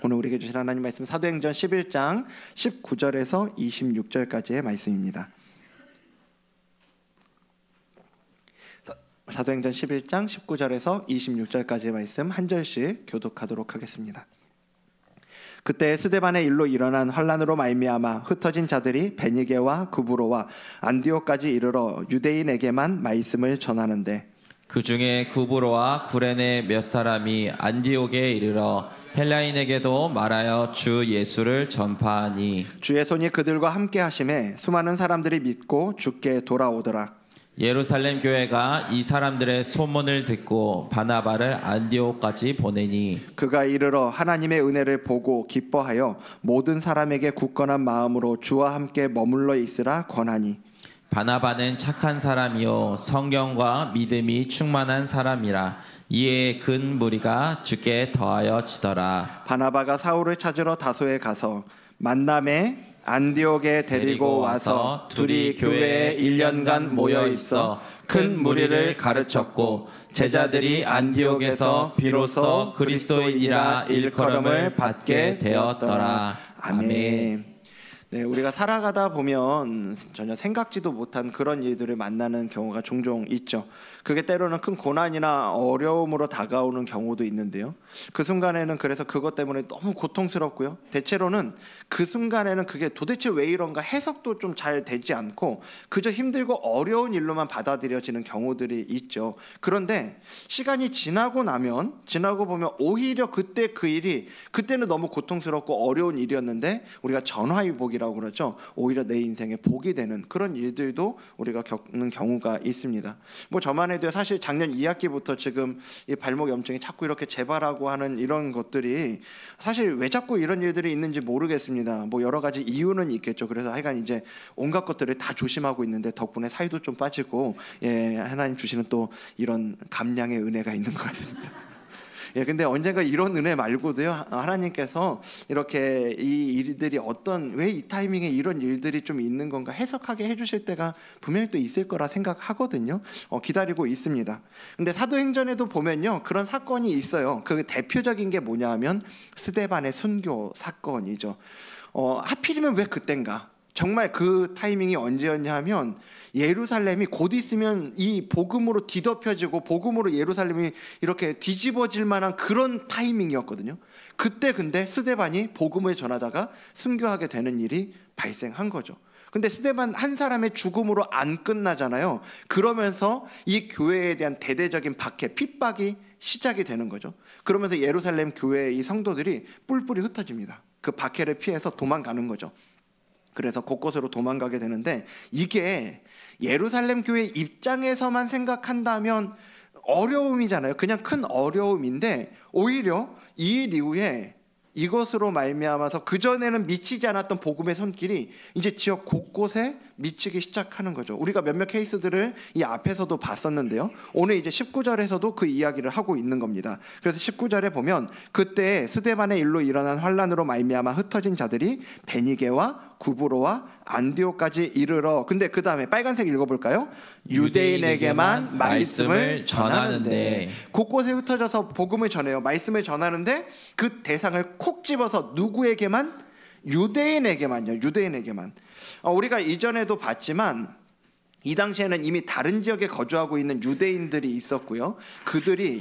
오늘 우리에게 주신 하나님 말씀 사도행전 11장 19절에서 26절까지의 말씀입니다. 사도행전 11장 19절에서 26절까지의 말씀 한 절씩 교독하도록 하겠습니다. 그때 스데반의 일로 일어난 환란으로 말미암아 흩어진 자들이 베니게와 구브로와 안디옥까지 이르러 유대인에게만 말씀을 전하는데 그 중에 구브로와 구레네 몇 사람이 안디옥에 이르러 헬라인에게도 말하여 주 예수를 전파하니 주의 손이 그들과 함께 하심에 수많은 사람들이 믿고 주께 돌아오더라. 예루살렘 교회가 이 사람들의 소문을 듣고 바나바를 안디옥까지 보내니 그가 이르러 하나님의 은혜를 보고 기뻐하여 모든 사람에게 굳건한 마음으로 주와 함께 머물러 있으라 권하니 바나바는 착한 사람이요 성령과 믿음이 충만한 사람이라 이에 근 무리가 주께 더하여 지더라. 바나바가 사울을 찾으러 다소에 가서 만남에 안디옥에 데리고 와서 둘이 교회에 1년간 모여 있어 큰 무리를 가르쳤고 제자들이 안디옥에서 비로소 그리스도인이라 일컬음을 받게 되었더라. 아멘. 네, 우리가 살아가다 보면 전혀 생각지도 못한 그런 일들을 만나는 경우가 종종 있죠. 그게 때로는 큰 고난이나 어려움으로 다가오는 경우도 있는데요. 그 순간에는 그래서 그것 때문에 너무 고통스럽고요. 대체로는 그 순간에는 그게 도대체 왜 이런가 해석도 좀 잘 되지 않고 그저 힘들고 어려운 일로만 받아들여지는 경우들이 있죠. 그런데 시간이 지나고 보면 오히려 그때 그 일이 그때는 너무 고통스럽고 어려운 일이었는데 우리가 전화위복이라고 그러죠. 오히려 내 인생에 복이 되는 그런 일들도 우리가 겪는 경우가 있습니다. 뭐 저만 해도 사실 작년 2학기부터 지금 이 발목 염증이 자꾸 이렇게 재발하고 하는 이런 것들이 사실 왜 자꾸 이런 일들이 있는지 모르겠습니다. 뭐 여러 가지 이유는 있겠죠. 그래서 하여간 이제 온갖 것들을 다 조심하고 있는데 덕분에 살도 좀 빠지고 하나님 주시는 또 이런 감량의 은혜가 있는 것 같습니다. 근데 언젠가 이런 은혜 말고도요, 하나님께서 이렇게 이 일들이 왜 이 타이밍에 이런 일들이 좀 있는 건가 해석하게 해주실 때가 분명히 또 있을 거라 생각하거든요. 기다리고 있습니다. 근데 사도행전에도 보면요, 그런 사건이 있어요. 그 대표적인 게 뭐냐 하면 스데반의 순교 사건이죠. 하필이면 왜 그땐가? 정말 그 타이밍이 언제였냐 하면 예루살렘이 곧 있으면 이 복음으로 뒤덮여지고 복음으로 예루살렘이 이렇게 뒤집어질 만한 그런 타이밍이었거든요. 그때 근데 스데반이 복음을 전하다가 순교하게 되는 일이 발생한 거죠. 근데 스데반 한 사람의 죽음으로 안 끝나잖아요. 그러면서 이 교회에 대한 대대적인 박해, 핍박이 시작이 되는 거죠. 그러면서 예루살렘 교회의 이 성도들이 뿔뿔이 흩어집니다. 그 박해를 피해서 도망가는 거죠. 그래서 곳곳으로 도망가게 되는데 이게 예루살렘 교회 입장에서만 생각한다면 어려움이잖아요. 그냥 큰 어려움인데 오히려 이 일 이후에 이것으로 말미암아서 그전에는 미치지 않았던 복음의 손길이 이제 지역 곳곳에 미치기 시작하는 거죠. 우리가 몇몇 케이스들을 이 앞에서도 봤었는데요. 오늘 이제 19절에서도 그 이야기를 하고 있는 겁니다. 그래서 19절에 보면 그때 스데반의 일로 일어난 환란으로 말미암아 흩어진 자들이 베니게와 구브로와 안디옥까지 이르러 근데 그 다음에 빨간색 읽어볼까요? 유대인에게만 말씀을 전하는데 곳곳에 흩어져서 복음을 전해요. 말씀을 전하는데 그 대상을 콕 집어서 누구에게만? 유대인에게만요. 유대인에게만. 우리가 이전에도 봤지만 이 당시에는 이미 다른 지역에 거주하고 있는 유대인들이 있었고요.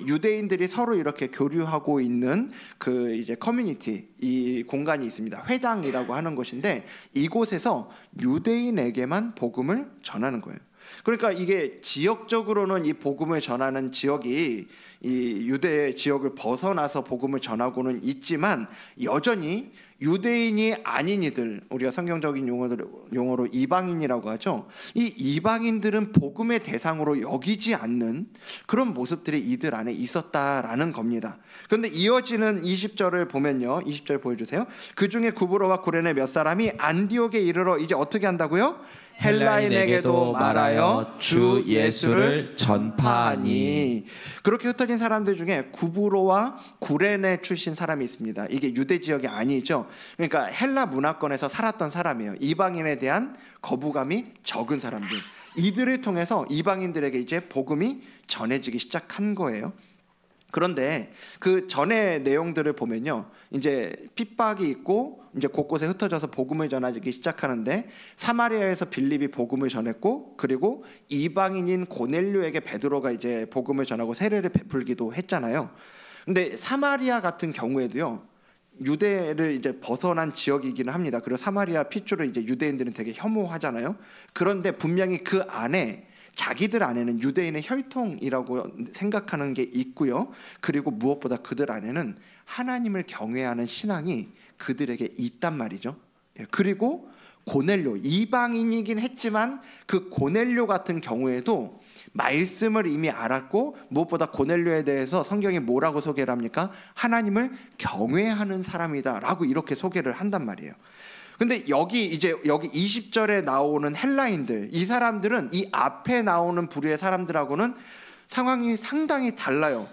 유대인들이 서로 이렇게 교류하고 있는 그 이제 커뮤니티, 이 공간이 있습니다. 회당이라고 하는 곳인데 이곳에서 유대인에게만 복음을 전하는 거예요. 그러니까 이게 지역적으로는 이 복음을 전하는 지역이 이 유대 지역을 벗어나서 복음을 전하고는 있지만 여전히 유대인이 아닌 이들, 우리가 성경적인 용어로 이방인이라고 하죠. 이 이방인들은 복음의 대상으로 여기지 않는 그런 모습들이 이들 안에 있었다라는 겁니다. 그런데 이어지는 20절을 보면요, 20절 보여주세요. 그 중에 구브로와 구레네 몇 사람이 안디옥에 이르러 이제 어떻게 한다고요? 헬라인에게도 말하여 주 예수를 전파하니. 그렇게 흩어진 사람들 중에 구브로와 구레네 출신 사람이 있습니다. 이게 유대 지역이 아니죠. 그러니까 헬라 문화권에서 살았던 사람이에요. 이방인에 대한 거부감이 적은 사람들. 이들을 통해서 이방인들에게 이제 복음이 전해지기 시작한 거예요. 그런데 그 전의 내용들을 보면요, 이제 핍박이 있고 이제 곳곳에 흩어져서 복음을 전하기 시작하는데, 사마리아에서 빌립이 복음을 전했고, 그리고 이방인인 고넬료에게 베드로가 이제 복음을 전하고 세례를 베풀기도 했잖아요. 근데 사마리아 같은 경우에도요, 유대를 이제 벗어난 지역이기는 합니다. 그리고 사마리아 핏줄을 이제 유대인들은 되게 혐오하잖아요. 그런데 분명히 그 안에, 자기들 안에는 유대인의 혈통이라고 생각하는 게 있고요. 그리고 무엇보다 그들 안에는 하나님을 경외하는 신앙이 그들에게 있단 말이죠. 그리고 고넬료, 이방인이긴 했지만 그 고넬료 같은 경우에도 말씀을 이미 알았고, 무엇보다 고넬료에 대해서 성경이 뭐라고 소개를 합니까? 하나님을 경외하는 사람이다라고 이렇게 소개를 한단 말이에요. 근데 여기 20절에 나오는 헬라인들, 이 사람들은 이 앞에 나오는 부류의 사람들하고는 상황이 상당히 달라요.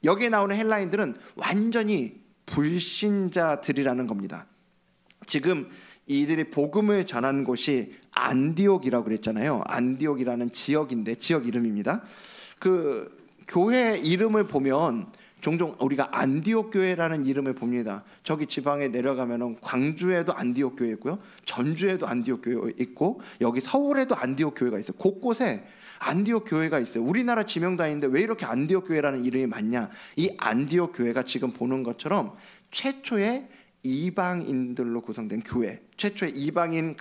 여기에 나오는 헬라인들은 완전히 불신자들이라는 겁니다. 지금 이들이 복음을 전한 곳이 안디옥이라고 그랬잖아요. 안디옥이라는 지역인데, 지역 이름입니다. 그 교회 이름을 보면 종종 우리가 안디옥 교회라는 이름을 봅니다. 저기 지방에 내려가면 광주에도 안디옥 교회 있고요, 전주에도 안디옥 교회 있고, 여기 서울에도 안디옥 교회가 있어요. 곳곳에 안디옥 교회가 있어요. 우리나라 지명도 아닌데 왜 이렇게 안디옥 교회라는 이름이 많냐? 이 안디옥 교회가 지금 보는 것처럼 최초의 이방인들로 구성된 교회, 최초의 이방인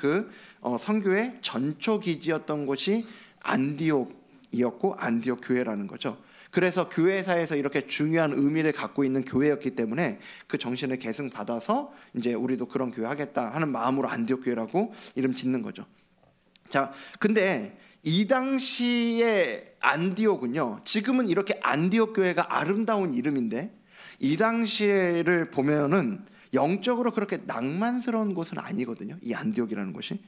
선교의 전초 기지였던 곳이 안디옥이었고, 안디옥 교회라는 거죠. 그래서 교회사에서 이렇게 중요한 의미를 갖고 있는 교회였기 때문에 그 정신을 계승받아서 이제 우리도 그런 교회 하겠다 하는 마음으로 안디옥 교회라고 이름 짓는 거죠. 자, 근데 이 당시의 안디옥은요, 지금은 이렇게 안디옥 교회가 아름다운 이름인데, 이 당시를 보면은 영적으로 그렇게 낭만스러운 곳은 아니거든요. 이 안디옥이라는 곳이.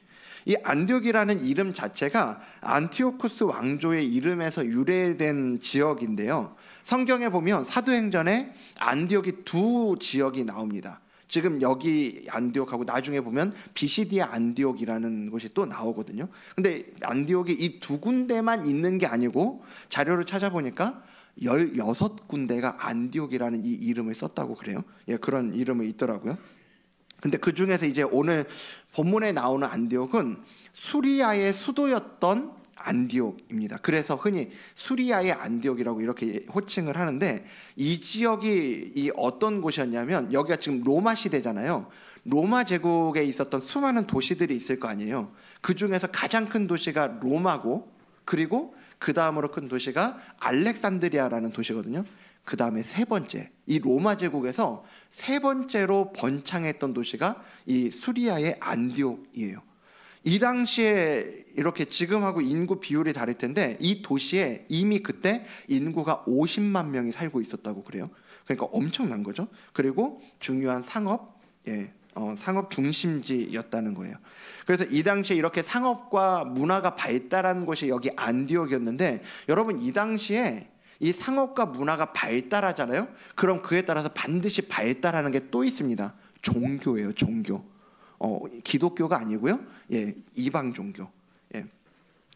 이 안디옥이라는 이름 자체가 안티오쿠스 왕조의 이름에서 유래된 지역인데요. 성경에 보면 사도행전에 안디옥이 두 지역이 나옵니다. 지금 여기 안디옥하고 나중에 보면 비시디아 안디옥이라는 곳이 또 나오거든요. 근데 안디옥이 이 두 군데만 있는 게 아니고, 자료를 찾아보니까 16군데가 안디옥이라는 이 이름을 썼다고 그래요. 예, 그런 이름이 있더라고요. 근데 그 중에서 이제 오늘 본문에 나오는 안디옥은 수리아의 수도였던 안디옥입니다. 그래서 흔히 수리아의 안디옥이라고 이렇게 호칭을 하는데, 이 지역이 어떤 곳이었냐면, 여기가 지금 로마 시대잖아요. 로마 제국에 있었던 수많은 도시들이 있을 거 아니에요. 그 중에서 가장 큰 도시가 로마고, 그리고 그 다음으로 큰 도시가 알렉산드리아라는 도시거든요. 그 다음에 세 번째, 이 로마 제국에서 세 번째로 번창했던 도시가 이 수리아의 안디옥이에요. 이 당시에 이렇게 지금하고 인구 비율이 다를 텐데, 이 도시에 이미 그때 인구가 50만 명이 살고 있었다고 그래요. 그러니까 엄청난 거죠. 그리고 중요한 상업 중심지였다는 거예요. 그래서 이 당시에 이렇게 상업과 문화가 발달한 곳이 여기 안디옥이었는데, 여러분, 이 당시에 이 상업과 문화가 발달하잖아요. 그럼 그에 따라서 반드시 발달하는 게 또 있습니다. 종교예요. 종교. 기독교가 아니고요. 예, 이방 종교. 예.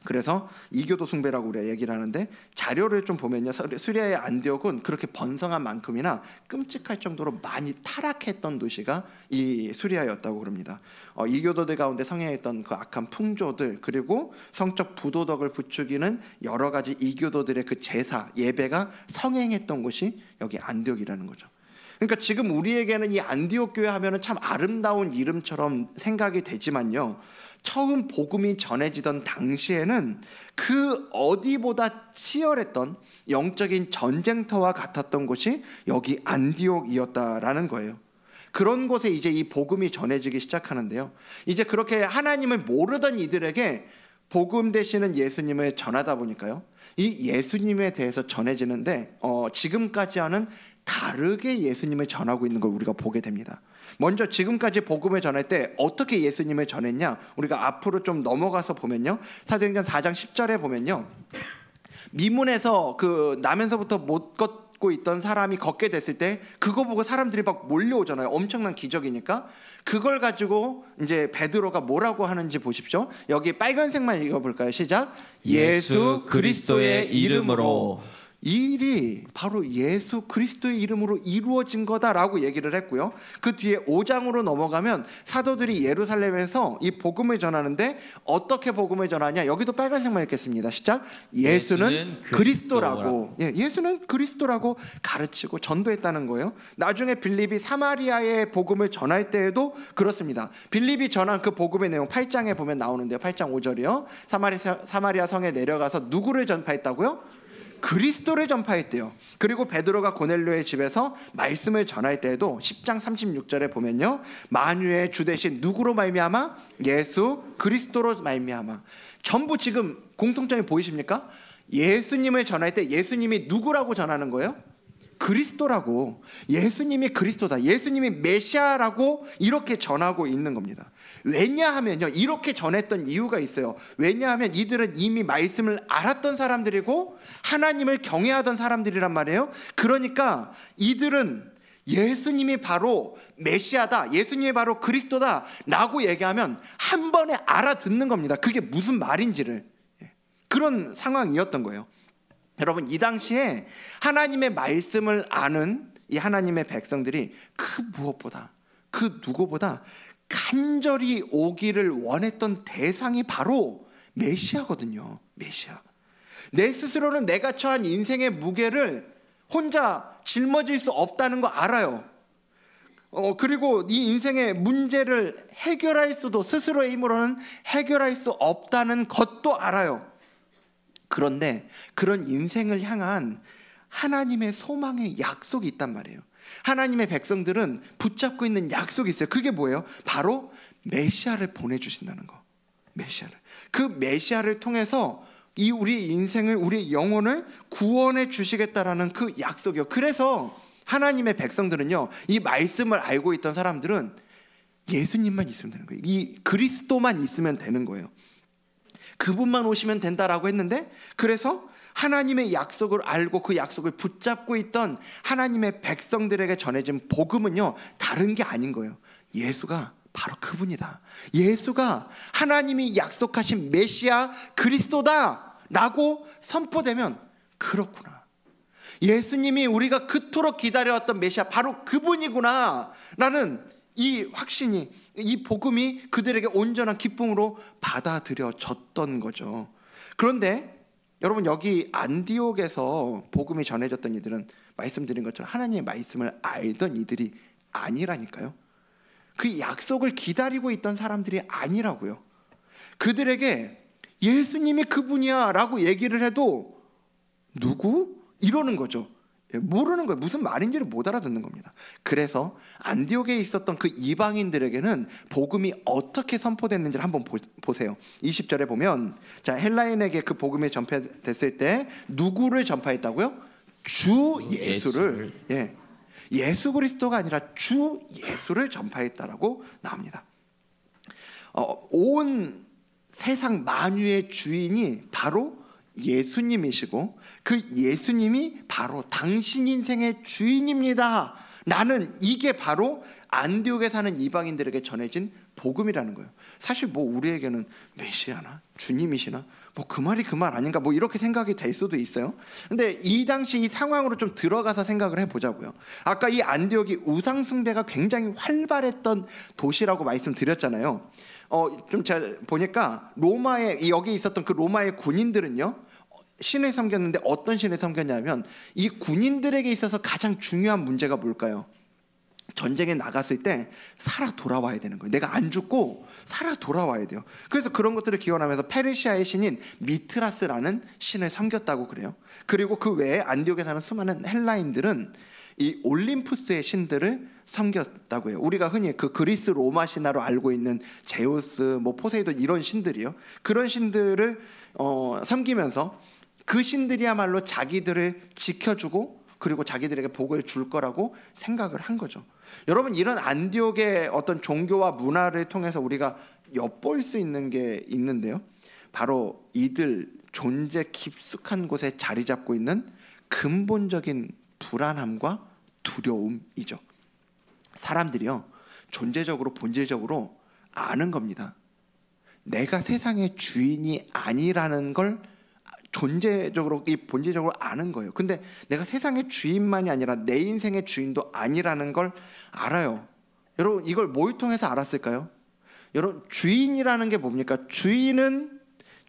그래서 이교도 숭배라고 우리가 얘기를 하는데, 자료를 좀 보면요, 수리아의 안디옥은 그렇게 번성한 만큼이나 끔찍할 정도로 많이 타락했던 도시가 이 수리아였다고 그럽니다. 이교도들 가운데 성행했던 그 악한 풍조들, 그리고 성적 부도덕을 부추기는 여러 가지 이교도들의 그 제사, 예배가 성행했던 곳이 여기 안디옥이라는 거죠. 그러니까 지금 우리에게는 이 안디옥 교회 하면은 참 아름다운 이름처럼 생각이 되지만요, 처음 복음이 전해지던 당시에는 그 어디보다 치열했던 영적인 전쟁터와 같았던 곳이 여기 안디옥이었다라는 거예요. 그런 곳에 이제 이 복음이 전해지기 시작하는데요, 이제 그렇게 하나님을 모르던 이들에게 복음 되시는 예수님을 전하다 보니까요, 이 예수님에 대해서 전해지는데 지금까지와는 다르게 예수님을 전하고 있는 걸 우리가 보게 됩니다. 먼저 지금까지 복음을 전할 때 어떻게 예수님을 전했냐, 우리가 앞으로 좀 넘어가서 보면요, 사도행전 4장 10절에 보면요, 미문에서 나면서부터 못 걷고 있던 사람이 걷게 됐을 때 그거 보고 사람들이 막 몰려오잖아요. 엄청난 기적이니까. 그걸 가지고 이제 베드로가 뭐라고 하는지 보십시오. 여기 빨간색만 읽어볼까요? 시작. 예수 그리스도의 이름으로 이 일이 바로 예수 그리스도의 이름으로 이루어진 거다라고 얘기를 했고요. 그 뒤에 5장으로 넘어가면 사도들이 예루살렘에서 이 복음을 전하는데 어떻게 복음을 전하냐? 여기도 빨간색만 읽겠습니다. 시작. 예수는 그리스도라고. 예수는 그리스도라고 가르치고 전도했다는 거예요. 나중에 빌립이 사마리아의 복음을 전할 때에도 그렇습니다. 빌립이 전한 그 복음의 내용 8장에 보면 나오는데요. 8장 5절이요. 사마리아 성에 내려가서 누구를 전파했다고요? 그리스도를 전파했대요. 그리고 베드로가 고넬료의 집에서 말씀을 전할 때에도 10장 36절에 보면요, 만유의 주 대신 누구로 말미암아? 예수 그리스도로 말미암아. 전부 지금 공통점이 보이십니까? 예수님을 전할 때 예수님이 누구라고 전하는 거예요? 그리스도라고. 예수님이 그리스도다, 예수님이 메시아라고 이렇게 전하고 있는 겁니다. 왜냐하면요, 이렇게 전했던 이유가 있어요. 왜냐하면 이들은 이미 말씀을 알았던 사람들이고 하나님을 경외하던 사람들이란 말이에요. 그러니까 이들은 예수님이 바로 메시아다, 예수님이 바로 그리스도다 라고 얘기하면 한 번에 알아듣는 겁니다. 그게 무슨 말인지를. 그런 상황이었던 거예요. 여러분, 이 당시에 하나님의 말씀을 아는 이 하나님의 백성들이 그 무엇보다, 그 누구보다 간절히 오기를 원했던 대상이 바로 메시아거든요. 메시아. 내 스스로는 내가 처한 인생의 무게를 혼자 짊어질 수 없다는 거 알아요. 그리고 이 인생의 문제를 해결할 수도 스스로의 힘으로는 해결할 수 없다는 것도 알아요. 그런데 그런 인생을 향한 하나님의 소망의 약속이 있단 말이에요. 하나님의 백성들은 붙잡고 있는 약속이 있어요. 그게 뭐예요? 바로 메시아를 보내주신다는 거. 메시아를. 그 메시아를 통해서 이 우리 인생을, 우리 영혼을 구원해 주시겠다라는 그 약속이요. 그래서 하나님의 백성들은요, 이 말씀을 알고 있던 사람들은 예수님만 있으면 되는 거예요. 이 그리스도만 있으면 되는 거예요. 그분만 오시면 된다라고 했는데, 그래서 하나님의 약속을 알고 그 약속을 붙잡고 있던 하나님의 백성들에게 전해진 복음은요, 다른 게 아닌 거예요. 예수가 바로 그분이다, 예수가 하나님이 약속하신 메시아 그리스도다 라고 선포되면, 그렇구나, 예수님이 우리가 그토록 기다려왔던 메시아 바로 그분이구나 라는 이 확신이, 이 복음이 그들에게 온전한 기쁨으로 받아들여졌던 거죠. 그런데 여러분, 여기 안디옥에서 복음이 전해졌던 이들은 말씀드린 것처럼 하나님의 말씀을 알던 이들이 아니라니까요. 그 약속을 기다리고 있던 사람들이 아니라고요. 그들에게 예수님이 그분이야 라고 얘기를 해도 누구? 이러는 거죠. 모르는 거예요. 무슨 말인지를 못 알아듣는 겁니다. 그래서 안디옥에 있었던 그 이방인들에게는 복음이 어떻게 선포됐는지를 한번 보세요. 20절에 보면, 자, 헬라인에게 그 복음이 전파됐을 때 누구를 전파했다고요? 주 예수를. 예수 그리스도가 아니라 주 예수를 전파했다라고 나옵니다. 온 세상 만유의 주인이 바로 예수님이시고 그 예수님이 바로 당신 인생의 주인입니다 라는, 이게 바로 안디옥에 사는 이방인들에게 전해진 복음이라는 거예요. 사실 뭐 우리에게는 메시아나 주님이시나 뭐 그 말이 그 말 아닌가 뭐 이렇게 생각이 될 수도 있어요. 근데 이 당시 이 상황으로 좀 들어가서 생각을 해보자고요. 아까 이 안디옥이 우상 숭배가 굉장히 활발했던 도시라고 말씀드렸잖아요. 좀 제가 보니까 로마에, 여기 있었던 그 로마의 군인들은요, 신을 섬겼는데 어떤 신을 섬겼냐면, 이 군인들에게 있어서 가장 중요한 문제가 뭘까요? 전쟁에 나갔을 때 살아 돌아와야 되는 거예요. 내가 안 죽고 살아 돌아와야 돼요. 그래서 그런 것들을 기원하면서 페르시아의 신인 미트라스라는 신을 섬겼다고 그래요. 그리고 그 외에 안디옥에 사는 수많은 헬라인들은 이 올림푸스의 신들을 섬겼다고 해요. 우리가 흔히 그 그리스 로마 신화로 알고 있는 제우스, 뭐 포세이돈 이런 신들이요. 그런 신들을 섬기면서 그 신들이야말로 자기들을 지켜주고 그리고 자기들에게 복을 줄 거라고 생각을 한 거죠. 여러분, 이런 안디옥의 어떤 종교와 문화를 통해서 우리가 엿볼 수 있는 게 있는데요, 바로 이들 존재 깊숙한 곳에 자리 잡고 있는 근본적인 불안함과 두려움이죠. 사람들이요, 존재적으로 본질적으로 아는 겁니다. 내가 세상의 주인이 아니라는 걸 존재적으로 이 본질적으로 아는 거예요. 근데 내가 세상의 주인만이 아니라 내 인생의 주인도 아니라는 걸 알아요. 여러분 이걸 뭘 통해서 알았을까요? 여러분 주인이라는 게 뭡니까? 주인은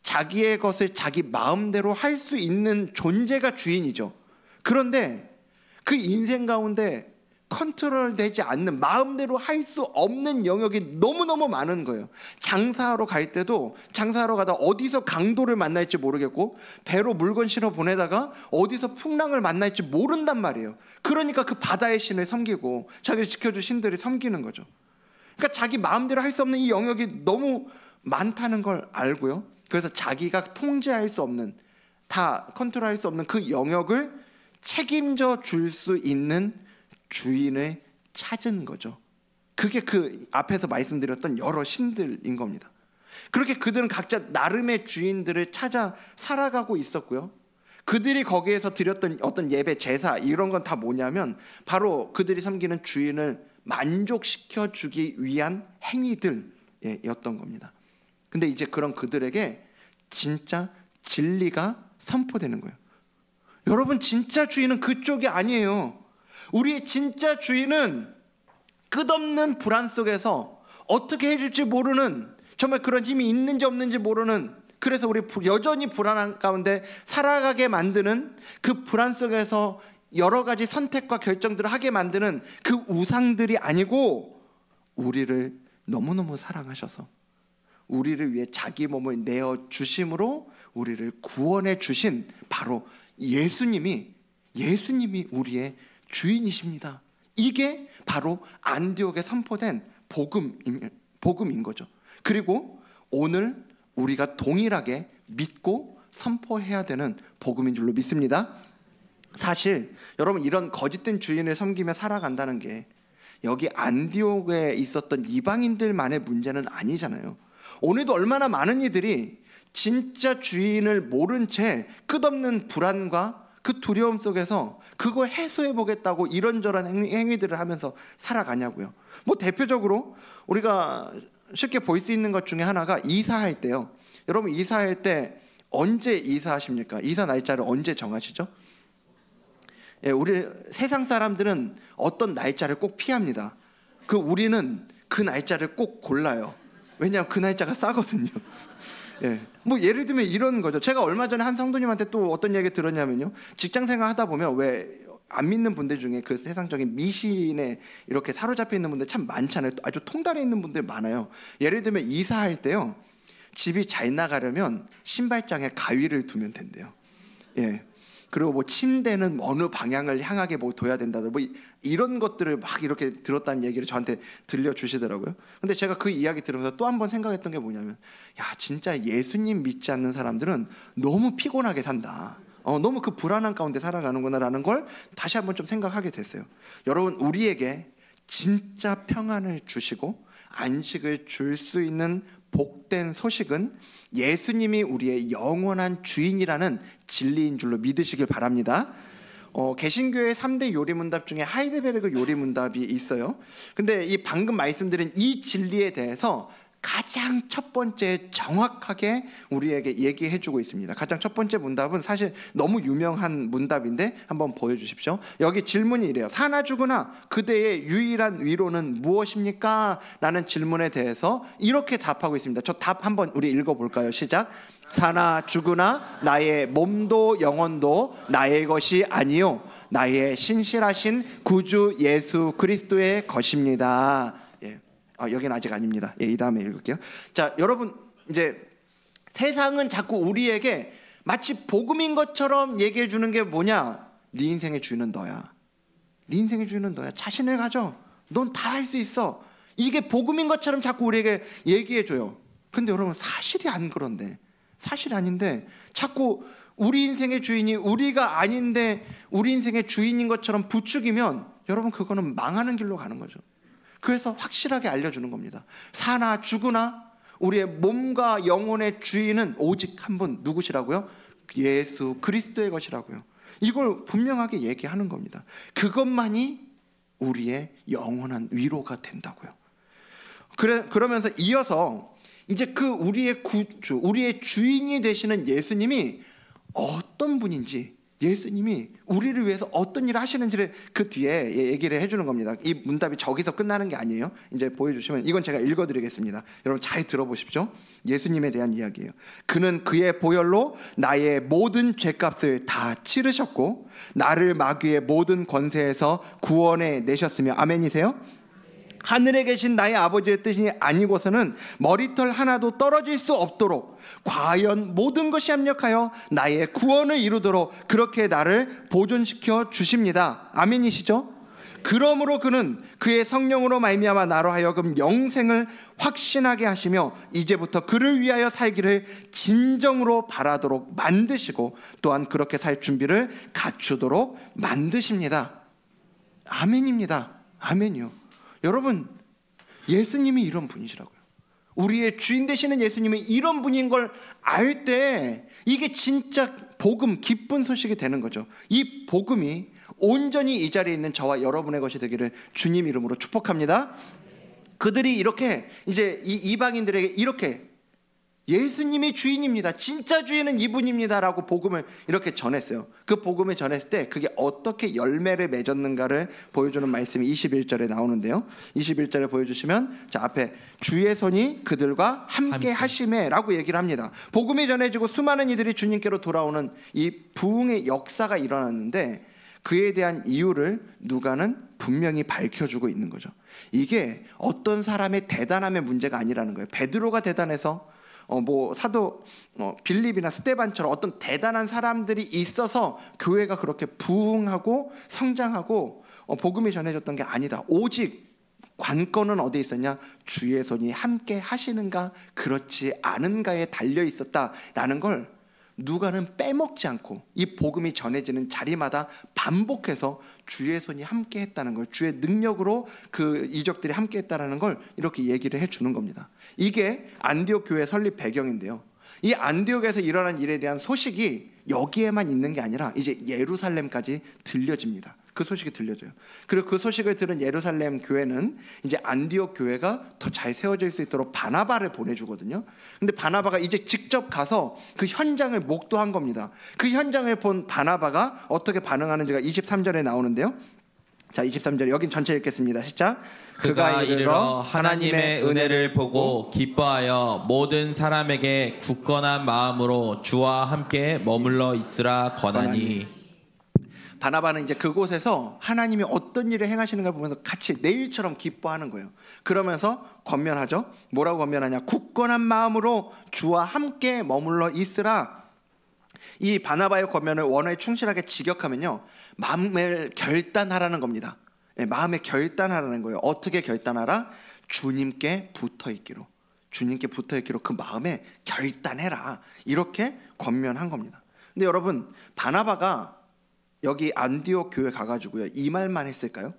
자기의 것을 자기 마음대로 할 수 있는 존재가 주인이죠. 그런데 그 인생 가운데 컨트롤되지 않는, 마음대로 할 수 없는 영역이 너무너무 많은 거예요. 장사하러 갈 때도 장사하러 가다 어디서 강도를 만날지 모르겠고 배로 물건 실어 보내다가 어디서 풍랑을 만날지 모른단 말이에요. 그러니까 그 바다의 신을 섬기고 자기를 지켜줄 신들을 섬기는 거죠. 그러니까 자기 마음대로 할 수 없는 이 영역이 너무 많다는 걸 알고요. 그래서 자기가 통제할 수 없는, 다 컨트롤할 수 없는 그 영역을 책임져 줄 수 있는 주인을 찾은 거죠. 그게 그 앞에서 말씀드렸던 여러 신들인 겁니다. 그렇게 그들은 각자 나름의 주인들을 찾아 살아가고 있었고요. 그들이 거기에서 드렸던 어떤 예배, 제사 이런 건 다 뭐냐면 바로 그들이 섬기는 주인을 만족시켜 주기 위한 행위들이었던 겁니다. 근데 이제 그런 그들에게 진짜 진리가 선포되는 거예요. 여러분 진짜 주인은 그쪽이 아니에요. 우리의 진짜 주인은 끝없는 불안 속에서 어떻게 해줄지 모르는, 정말 그런 힘이 있는지 없는지 모르는, 그래서 우리 여전히 불안한 가운데 살아가게 만드는, 그 불안 속에서 여러 가지 선택과 결정들을 하게 만드는 그 우상들이 아니고 우리를 너무너무 사랑하셔서 우리를 위해 자기 몸을 내어주심으로 우리를 구원해 주신 바로 예수님이 우리의 주인이십니다. 이게 바로 안디옥에 선포된 복음인 거죠. 그리고 오늘 우리가 동일하게 믿고 선포해야 되는 복음인 줄로 믿습니다. 사실 여러분 이런 거짓된 주인을 섬기며 살아간다는 게 여기 안디옥에 있었던 이방인들만의 문제는 아니잖아요. 오늘도 얼마나 많은 이들이 진짜 주인을 모른 채 끝없는 불안과 그 두려움 속에서 그걸 해소해 보겠다고 이런저런 행위들을 하면서 살아가냐고요. 뭐 대표적으로 우리가 쉽게 볼 수 있는 것 중에 하나가 이사할 때요. 여러분 이사할 때 언제 이사하십니까? 이사 날짜를 언제 정하시죠? 예, 우리 세상 사람들은 어떤 날짜를 꼭 피합니다. 우리는 그 날짜를 꼭 골라요. 왜냐하면 그 날짜가 싸거든요. 예. 뭐 예를 들면 이런 거죠. 제가 얼마 전에 한 성도님한테 또 어떤 얘기 들었냐면요. 직장 생활 하다 보면 왜 안 믿는 분들 중에 그 세상적인 미신에 이렇게 사로잡혀 있는 분들 참 많잖아요. 아주 통달해 있는 분들 많아요. 예를 들면 이사할 때요. 집이 잘 나가려면 신발장에 가위를 두면 된대요. 예. 그리고 뭐 침대는 어느 방향을 향하게 뭐 둬야 된다. 뭐 이런 것들을 막 이렇게 들었다는 얘기를 저한테 들려주시더라고요. 근데 제가 그 이야기 들으면서 또 한 번 생각했던 게 뭐냐면, 야 진짜 예수님 믿지 않는 사람들은 너무 피곤하게 산다. 너무 그 불안한 가운데 살아가는구나라는 걸 다시 한번 좀 생각하게 됐어요. 여러분 우리에게 진짜 평안을 주시고 안식을 줄 수 있는 복된 소식은 예수님이 우리의 영원한 주인이라는 진리인 줄로 믿으시길 바랍니다. 개신교의 3대 요리문답 중에 하이데베르그 요리문답이 있어요. 근데 이 방금 말씀드린 이 진리에 대해서 가장 첫 번째 정확하게 우리에게 얘기해주고 있습니다. 가장 첫 번째 문답은 사실 너무 유명한 문답인데 한번 보여주십시오. 여기 질문이 이래요. 사나 죽으나 그대의 유일한 위로는 무엇입니까? 라는 질문에 대해서 이렇게 답하고 있습니다. 저 답 한번 우리 읽어볼까요? 시작. 사나 죽으나 나의 몸도 영혼도 나의 것이 아니요 나의 신실하신 구주 예수 그리스도의 것입니다. 여기는 아직 아닙니다. 이 다음에 읽을게요. 자, 여러분 이제 세상은 자꾸 우리에게 마치 복음인 것처럼 얘기해 주는 게 뭐냐? 네 인생의 주인은 너야. 네 인생의 주인은 너야. 자신을 가져. 넌 다 할 수 있어. 이게 복음인 것처럼 자꾸 우리에게 얘기해 줘요. 근데 여러분 사실이 안 그런데, 사실이 아닌데 자꾸 우리 인생의 주인이 우리가 아닌데 우리 인생의 주인인 것처럼 부추기면 여러분 그거는 망하는 길로 가는 거죠. 그래서 확실하게 알려주는 겁니다. 사나 죽으나 우리의 몸과 영혼의 주인은 오직 한 분, 누구시라고요? 예수 그리스도의 것이라고요. 이걸 분명하게 얘기하는 겁니다. 그것만이 우리의 영원한 위로가 된다고요. 그러면서 이어서 이제 그 우리의 구주, 우리의 주인이 되시는 예수님이 어떤 분인지, 예수님이 우리를 위해서 어떤 일을 하시는지를 그 뒤에 얘기를 해주는 겁니다. 이 문답이 저기서 끝나는 게 아니에요. 이제 보여주시면 이건 제가 읽어드리겠습니다. 여러분 잘 들어보십시오. 예수님에 대한 이야기예요. 그는 그의 보혈로 나의 모든 죄값을 다 치르셨고 나를 마귀의 모든 권세에서 구원해 내셨으며, 아멘이세요? 하늘에 계신 나의 아버지의 뜻이 아니고서는 머리털 하나도 떨어질 수 없도록 과연 모든 것이 합력하여 나의 구원을 이루도록 그렇게 나를 보존시켜 주십니다. 아멘이시죠? 그러므로 그는 그의 성령으로 말미암아 나로 하여금 영생을 확신하게 하시며 이제부터 그를 위하여 살기를 진정으로 바라도록 만드시고 또한 그렇게 살 준비를 갖추도록 만드십니다. 아멘입니다. 아멘이요. 여러분, 예수님이 이런 분이시라고요. 우리의 주인 되시는 예수님이 이런 분인 걸 알 때 이게 진짜 복음, 기쁜 소식이 되는 거죠. 이 복음이 온전히 이 자리에 있는 저와 여러분의 것이 되기를 주님 이름으로 축복합니다. 그들이 이렇게 이제 이 이방인들에게 이렇게 예수님이 주인입니다, 진짜 주인은 이분입니다라고 복음을 이렇게 전했어요. 그 복음을 전했을 때 그게 어떻게 열매를 맺었는가를 보여주는 말씀이 21절에 나오는데요. 21절에 보여주시면 자, 앞에 주의 손이 그들과 함께 하심에 라고 얘기를 합니다. 복음이 전해지고 수많은 이들이 주님께로 돌아오는 이 부흥의 역사가 일어났는데 그에 대한 이유를 누가는 분명히 밝혀주고 있는 거죠. 이게 어떤 사람의 대단함의 문제가 아니라는 거예요. 베드로가 대단해서 사도 빌립이나 스데반처럼 어떤 대단한 사람들이 있어서 교회가 그렇게 부흥하고 성장하고 복음이 전해졌던 게 아니다. 오직 관건은 어디에 있었냐? 주의 손이 함께 하시는가 그렇지 않은가에 달려 있었다라는 걸 누가는 빼먹지 않고 이 복음이 전해지는 자리마다 반복해서 주의 손이 함께 했다는 걸, 주의 능력으로 그 이적들이 함께 했다는 걸 이렇게 얘기를 해주는 겁니다. 이게 안디옥 교회 설립 배경인데요. 이 안디옥에서 일어난 일에 대한 소식이 여기에만 있는 게 아니라 이제 예루살렘까지 들려집니다. 그 소식이 들려져요. 그리고 그 소식을 들은 예루살렘 교회는 이제 안디옥 교회가 더 잘 세워질 수 있도록 바나바를 보내주거든요. 근데 바나바가 이제 직접 가서 그 현장을 목도한 겁니다. 그 현장을 본 바나바가 어떻게 반응하는지가 23절에 나오는데요. 자, 23절 여긴 전체 읽겠습니다. 시작. 그가 이르러 하나님의 은혜를 보고 기뻐하여 모든 사람에게 굳건한 마음으로 주와 함께 머물러 있으라 권하니. 바나바는 이제 그곳에서 하나님이 어떤 일을 행하시는가 보면서 같이 내일처럼 기뻐하는 거예요. 그러면서 권면하죠. 뭐라고 권면하냐? 굳건한 마음으로 주와 함께 머물러 있으라. 이 바나바의 권면을 원어에 충실하게 직역하면요, 마음을 결단하라는 겁니다. 마음에 결단하라는 거예요. 어떻게 결단하라? 주님께 붙어있기로. 주님께 붙어있기로 그 마음에 결단해라. 이렇게 권면한 겁니다. 근데 여러분, 바나바가 여기 안디옥 교회 가가지고요, 이 말만 했을까요?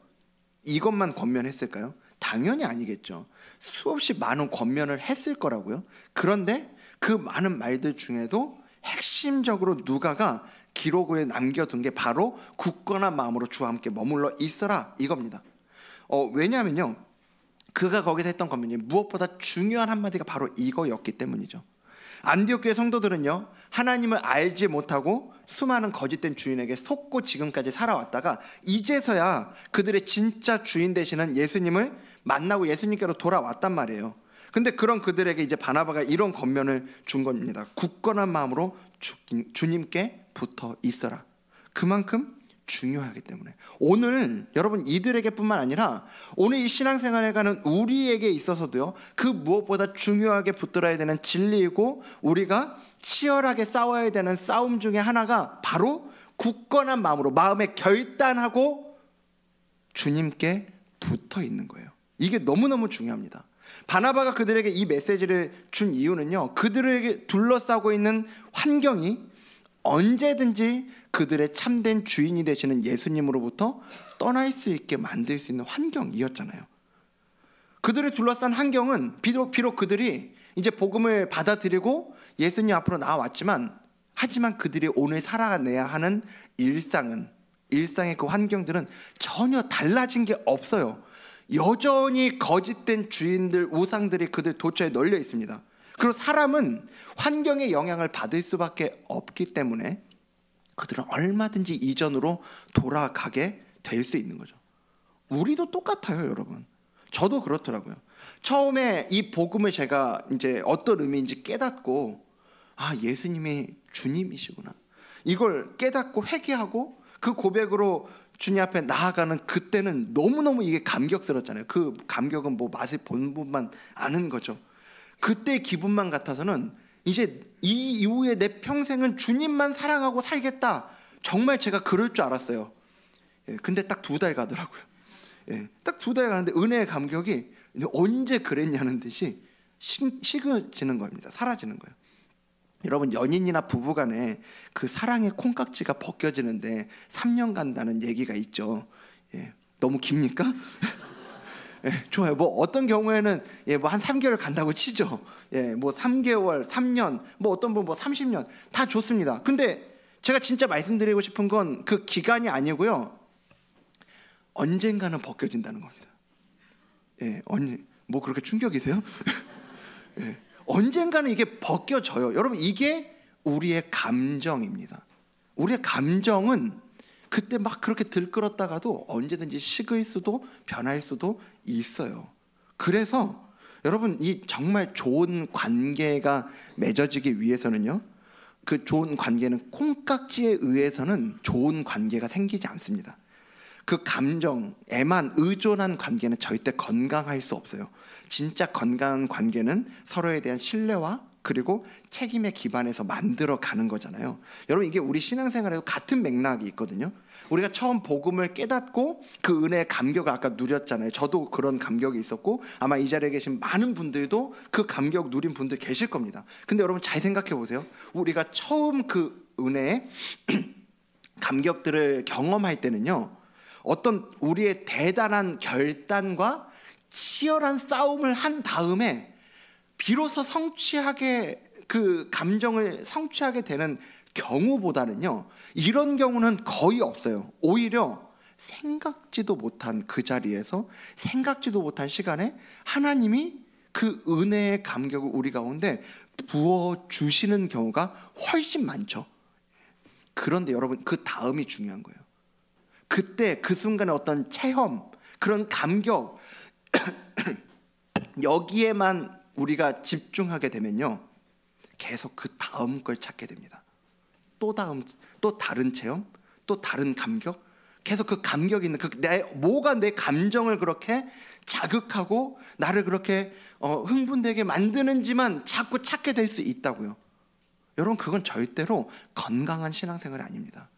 이것만 권면했을까요? 당연히 아니겠죠. 수없이 많은 권면을 했을 거라고요. 그런데 그 많은 말들 중에도 핵심적으로 누가가 기록에 남겨둔 게 바로 굳건한 마음으로 주와 함께 머물러 있어라 이겁니다. 왜냐하면요, 그가 거기서 했던 권면이 무엇보다 중요한 한마디가 바로 이거였기 때문이죠. 안디옥 교회 성도들은요, 하나님을 알지 못하고 수많은 거짓된 주인에게 속고 지금까지 살아왔다가 이제서야 그들의 진짜 주인 되시는 예수님을 만나고 예수님께로 돌아왔단 말이에요. 근데 그런 그들에게 이제 바나바가 이런 권면을 준 겁니다. 굳건한 마음으로 주님께 붙어 있어라. 그만큼 중요하기 때문에 오늘 여러분 이들에게뿐만 아니라 오늘 이 신앙생활에 가는 우리에게 있어서도요, 그 무엇보다 중요하게 붙들어야 되는 진리이고 우리가 치열하게 싸워야 되는 싸움 중에 하나가 바로 굳건한 마음으로 마음에 결단하고 주님께 붙어 있는 거예요. 이게 너무너무 중요합니다. 바나바가 그들에게 이 메시지를 준 이유는요, 그들에게 둘러싸고 있는 환경이 언제든지 그들의 참된 주인이 되시는 예수님으로부터 떠날 수 있게 만들 수 있는 환경이었잖아요. 그들을 둘러싼 환경은 비록 그들이 이제 복음을 받아들이고 예수님 앞으로 나와왔지만, 하지만 그들이 오늘 살아내야 하는 일상의 그 환경들은 전혀 달라진 게 없어요. 여전히 거짓된 주인들, 우상들이 그들 도처에 널려 있습니다. 그리고 사람은 환경의 영향을 받을 수밖에 없기 때문에 그들은 얼마든지 이전으로 돌아가게 될 수 있는 거죠. 우리도 똑같아요, 여러분. 저도 그렇더라고요. 처음에 이 복음을 제가 이제 어떤 의미인지 깨닫고, 아, 예수님이 주님이시구나, 이걸 깨닫고 회개하고 그 고백으로 주님 앞에 나아가는 그때는 너무너무 이게 감격스럽잖아요. 그 감격은 뭐 맛을 본 분만 아는 거죠. 그때 기분만 같아서는 이제 이 이후에 내 평생은 주님만 사랑하고 살겠다, 정말 제가 그럴 줄 알았어요. 근데 딱 2달 가더라고요. 딱 2달 가는데 은혜의 감격이 언제 그랬냐는 듯이 식어지는 겁니다. 사라지는 거예요. 여러분, 연인이나 부부간에 그 사랑의 콩깍지가 벗겨지는데 3년 간다는 얘기가 있죠. 너무 깁니까? 좋아요. 뭐 어떤 경우에는 뭐 한 3개월 간다고 치죠. 뭐 3개월, 3년, 뭐 어떤 분 뭐 30년 다 좋습니다. 근데 제가 진짜 말씀드리고 싶은 건 그 기간이 아니고요, 언젠가는 벗겨진다는 겁니다. 뭐 그렇게 충격이세요? 언젠가는 이게 벗겨져요. 여러분, 이게 우리의 감정입니다. 우리의 감정은 그때 막 그렇게 들끓었다가도 언제든지 식을 수도 변할 수도 있어요. 그래서 여러분, 이 정말 좋은 관계가 맺어지기 위해서는요, 그 좋은 관계는 콩깍지에 의해서는 좋은 관계가 생기지 않습니다. 그 감정에만 의존한 관계는 절대 건강할 수 없어요. 진짜 건강한 관계는 서로에 대한 신뢰와 그리고 책임에 기반해서 만들어 가는 거잖아요. 여러분, 이게 우리 신앙생활에도 같은 맥락이 있거든요. 우리가 처음 복음을 깨닫고 그 은혜의 감격을 아까 누렸잖아요. 저도 그런 감격이 있었고 아마 이 자리에 계신 많은 분들도 그 감격 누린 분들 계실 겁니다. 근데 여러분, 잘 생각해 보세요. 우리가 처음 그 은혜의 감격들을 경험할 때는요, 어떤 우리의 대단한 결단과 치열한 싸움을 한 다음에 비로소 성취하게, 그 감정을 성취하게 되는 경우보다는요, 이런 경우는 거의 없어요. 오히려 생각지도 못한 그 자리에서, 생각지도 못한 시간에 하나님이 그 은혜의 감격을 우리 가운데 부어주시는 경우가 훨씬 많죠. 그런데 여러분, 그 다음이 중요한 거예요. 그때 그 순간의 어떤 체험, 그런 감격, 여기에만 우리가 집중하게 되면요, 계속 그 다음 걸 찾게 됩니다. 또 다른 체험, 또 다른 감격, 계속 그 감격이 있는 뭐가 내 감정을 그렇게 자극하고 나를 그렇게 흥분되게 만드는지만 자꾸 찾게 될 수 있다고요. 여러분, 그건 절대로 건강한 신앙생활이 아닙니다.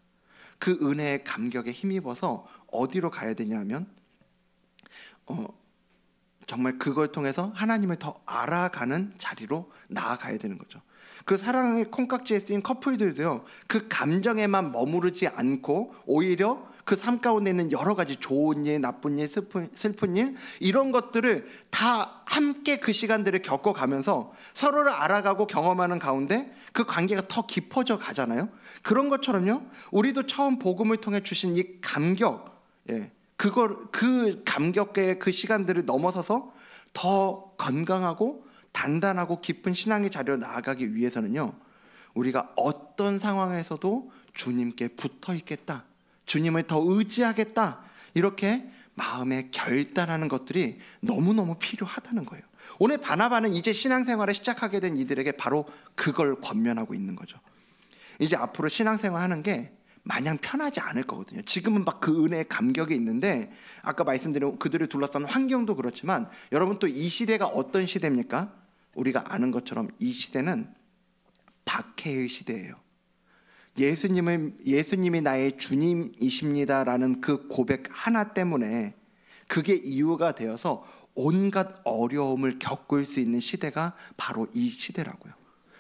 그 은혜의 감격에 힘입어서 어디로 가야 되냐면 정말 그걸 통해서 하나님을 더 알아가는 자리로 나아가야 되는 거죠. 그 사랑의 콩깍지에 쓰인 커플들도요, 그 감정에만 머무르지 않고 오히려 그 삶 가운데 있는 여러 가지 좋은 일, 나쁜 일, 슬픈 일, 이런 것들을 다 함께 그 시간들을 겪어가면서 서로를 알아가고 경험하는 가운데 그 관계가 더 깊어져 가잖아요. 그런 것처럼요, 우리도 처음 복음을 통해 주신 이 감격, 그 감격의 그 시간들을 넘어서서 더 건강하고 단단하고 깊은 신앙의 자리로 나아가기 위해서는요, 우리가 어떤 상황에서도 주님께 붙어 있겠다, 주님을 더 의지하겠다, 이렇게 마음에 결단하는 것들이 너무너무 필요하다는 거예요. 오늘 바나바는 이제 신앙생활을 시작하게 된 이들에게 바로 그걸 권면하고 있는 거죠. 이제 앞으로 신앙생활 하는 게 마냥 편하지 않을 거거든요. 지금은 막 그 은혜의 감격이 있는데, 아까 말씀드린 그들을 둘러싼 환경도 그렇지만, 여러분, 또 이 시대가 어떤 시대입니까? 우리가 아는 것처럼 이 시대는 박해의 시대예요. 예수님이 나의 주님이십니다라는 그 고백 하나 때문에 그게 이유가 되어서 온갖 어려움을 겪을 수 있는 시대가 바로 이 시대라고요.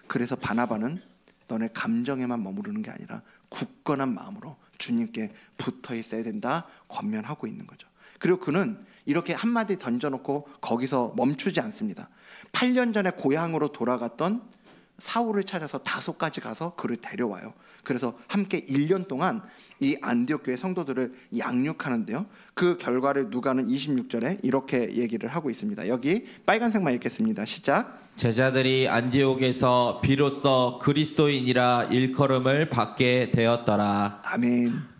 그래서 바나바는 너네 감정에만 머무르는 게 아니라 굳건한 마음으로 주님께 붙어 있어야 된다 권면하고 있는 거죠. 그리고 그는 이렇게 한마디 던져놓고 거기서 멈추지 않습니다. 8년 전에 고향으로 돌아갔던 사울을 찾아서 다소까지 가서 그를 데려와요. 그래서 함께 1년 동안 이 안디옥 교회 성도들을 양육하는데요. 그 결과를 누가는 26절에 이렇게 얘기를 하고 있습니다. 여기 빨간색만 읽겠습니다. 시작. 제자들이 안디옥에서 비로소 그리스도인이라 일컬음을 받게 되었더라. 아멘.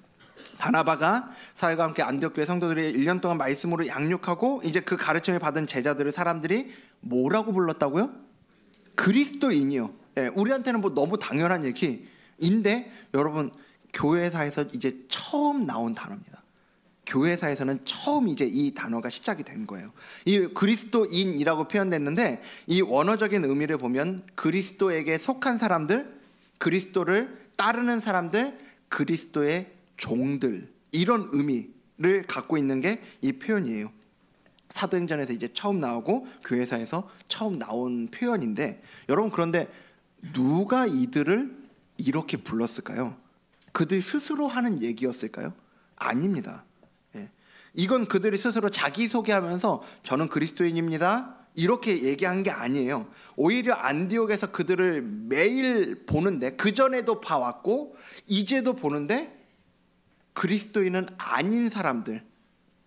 바나바가 사울과 함께 안디옥 교회 성도들이 1년 동안 말씀으로 양육하고 이제 그 가르침을 받은 제자들을 사람들이 뭐라고 불렀다고요? 그리스도인이요. 예, 우리한테는 뭐 너무 당연한 얘기인데 여러분 교회사에서 이제 처음 나온 단어입니다. 교회사에서는 처음 이제 이 단어가 시작이 된 거예요. 이 그리스도인이라고 표현됐는데 이 원어적인 의미를 보면 그리스도에게 속한 사람들, 그리스도를 따르는 사람들, 그리스도의 종들, 이런 의미를 갖고 있는 게 이 표현이에요. 사도행전에서 이제 처음 나오고 교회사에서 처음 나온 표현인데 여러분 그런데 누가 이들을 이렇게 불렀을까요? 그들 스스로 하는 얘기였을까요? 아닙니다. 예. 이건 그들이 스스로 자기소개하면서 저는 그리스도인입니다 이렇게 얘기한 게 아니에요. 오히려 안디옥에서 그들을 매일 보는데 그전에도 봐왔고 이제도 보는데 그리스도인은 아닌 사람들,